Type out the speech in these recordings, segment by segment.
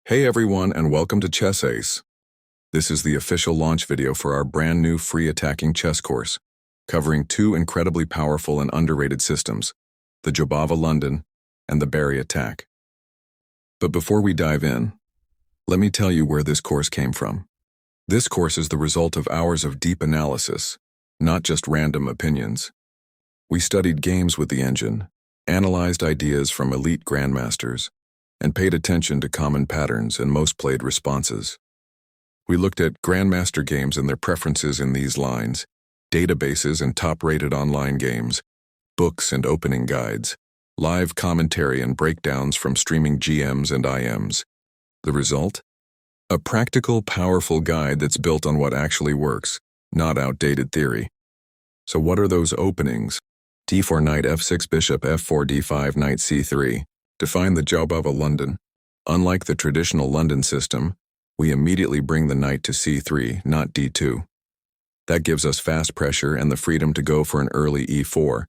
Hey everyone, and welcome to Chess Ace. This is the official launch video for our brand new free attacking chess course, covering two incredibly powerful and underrated systems, the Jobava London and the Barry attack. But before we dive in, let me tell you where this course came from. This course is the result of hours of deep analysis, not just random opinions. We studied games with the engine, analyzed ideas from elite grandmasters, and paid attention to common patterns and most played responses. We looked at grandmaster games and their preferences in these lines, databases and top-rated online games, books and opening guides, live commentary and breakdowns from streaming GMs and IMs. The result? A practical, powerful guide that's built on what actually works, not outdated theory. So what are those openings? d4 knight f6 bishop f4 d5 knight c3. Define the Jobava London. Unlike the traditional London system, we immediately bring the knight to c3, not d2. That gives us fast pressure and the freedom to go for an early e4,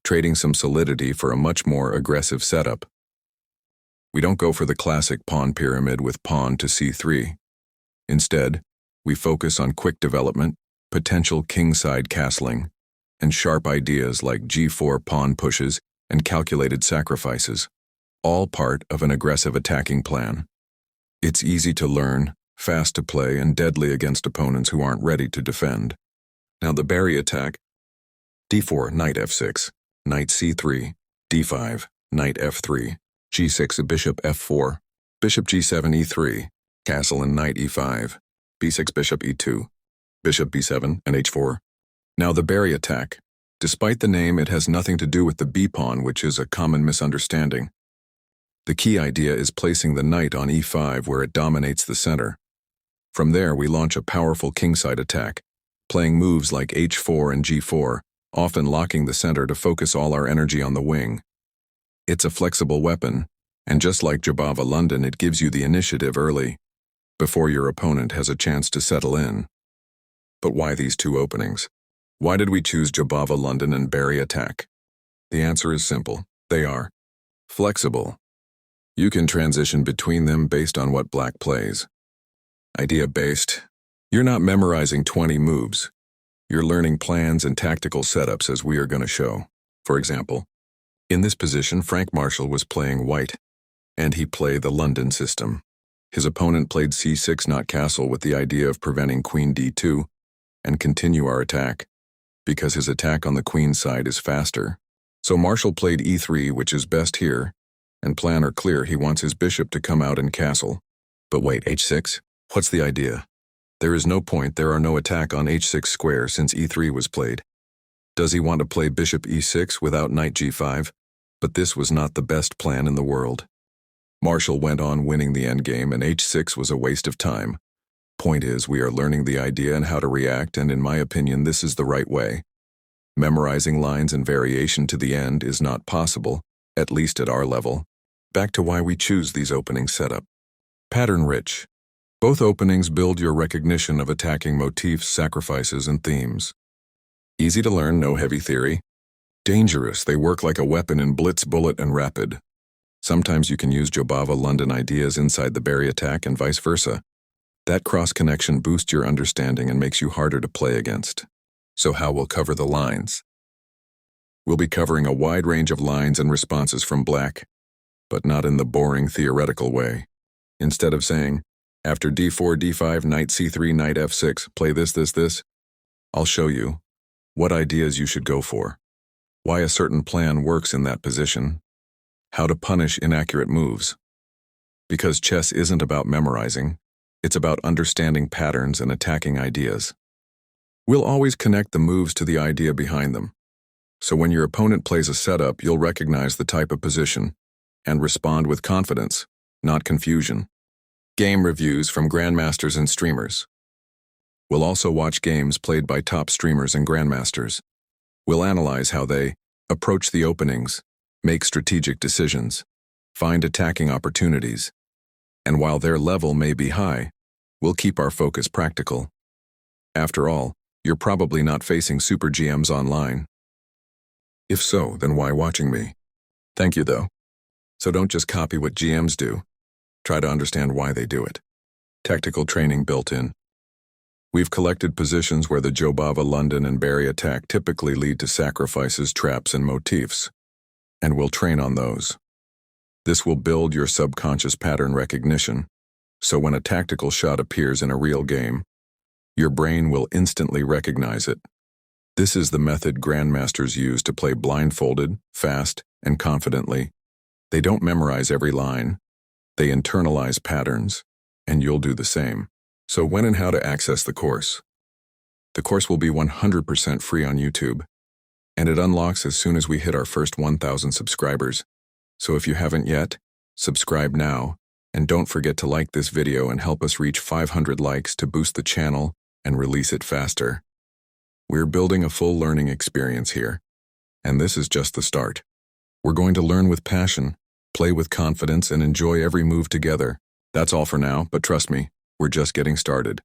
trading some solidity for a much more aggressive setup. We don't go for the classic pawn pyramid with pawn to c3. Instead, we focus on quick development, potential kingside castling, and sharp ideas like g4 pawn pushes and calculated sacrifices, all part of an aggressive attacking plan. It's easy to learn, fast to play, and deadly against opponents who aren't ready to defend. Now the Barry attack: d4 knight f6, knight c3, d5, knight f3, g6 bishop f4, bishop g7 e3, castle and knight e5, b6 bishop e2, bishop b7 and h4. Now the Barry attack. Despite the name, it has nothing to do with the b-pawn, which is a common misunderstanding. The key idea is placing the knight on e5 where it dominates the center. From there, we launch a powerful kingside attack, playing moves like h4 and g4, often locking the center to focus all our energy on the wing. It's a flexible weapon, and just like Jobava London, it gives you the initiative early, before your opponent has a chance to settle in. But why these two openings? Why did we choose Jobava London and Barry attack? The answer is simple. They are flexible. You can transition between them based on what black plays. Idea-based. You're not memorizing 20 moves. You're learning plans and tactical setups, as we are going to show. For example, in this position, Frank Marshall was playing white, and he played the London system. His opponent played c6 not castle with the idea of preventing queen d2 and continue our attack, because his attack on the queen side is faster. So Marshall played e3, which is best here, and plan are clear. He wants his bishop to come out and castle. But wait, h6? What's the idea? There is no point, there are no attack on h6 square since e3 was played. Does he want to play bishop e6 without knight g5? But this was not the best plan in the world. Marshall went on winning the endgame, and h6 was a waste of time. Point is, we are learning the idea and how to react, and in my opinion, this is the right way. Memorizing lines and variation to the end is not possible, at least at our level. Back to why we choose these openings setup. Pattern-rich. Both openings build your recognition of attacking motifs, sacrifices, and themes. Easy to learn, no heavy theory. Dangerous, they work like a weapon in blitz, bullet, and rapid. Sometimes you can use Jobava London ideas inside the Barry attack and vice versa. That cross-connection boosts your understanding and makes you harder to play against. So how we'll cover the lines? We'll be covering a wide range of lines and responses from black, but not in the boring theoretical way. Instead of saying, after d4, d5, knight c3, knight f6, play this, I'll show you what ideas you should go for, why a certain plan works in that position, how to punish inaccurate moves. Because chess isn't about memorizing, it's about understanding patterns and attacking ideas. We'll always connect the moves to the idea behind them. So when your opponent plays a setup, you'll recognize the type of position and respond with confidence, not confusion. Game reviews from grandmasters and streamers. We'll also watch games played by top streamers and grandmasters. We'll analyze how they approach the openings, make strategic decisions, find attacking opportunities. And while their level may be high, we'll keep our focus practical. After all, you're probably not facing super GMs online. If so, then why watching me? Thank you though. So don't just copy what GMs do. Try to understand why they do it. Tactical training built in. We've collected positions where the Jobava, London, and Barry attack typically lead to sacrifices, traps, and motifs, and we'll train on those. This will build your subconscious pattern recognition, so when a tactical shot appears in a real game, your brain will instantly recognize it. This is the method grandmasters use to play blindfolded, fast, and confidently. They don't memorize every line. They internalize patterns, and you'll do the same. So when and how to access the course. The course will be 100% free on YouTube, and it unlocks as soon as we hit our first 1,000 subscribers. So if you haven't yet, subscribe now, and don't forget to like this video and help us reach 500 likes to boost the channel and release it faster. We're building a full learning experience here, and this is just the start. We're going to learn with passion, play with confidence, and enjoy every move together. That's all for now, but trust me, we're just getting started.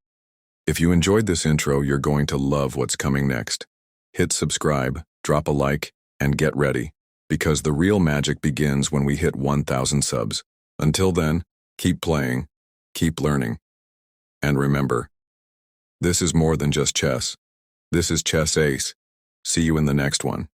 If you enjoyed this intro, you're going to love what's coming next. Hit subscribe, drop a like, and get ready, because the real magic begins when we hit 1,000 subs. Until then, keep playing, keep learning. And remember, this is more than just chess. This is Chess Ace. See you in the next one.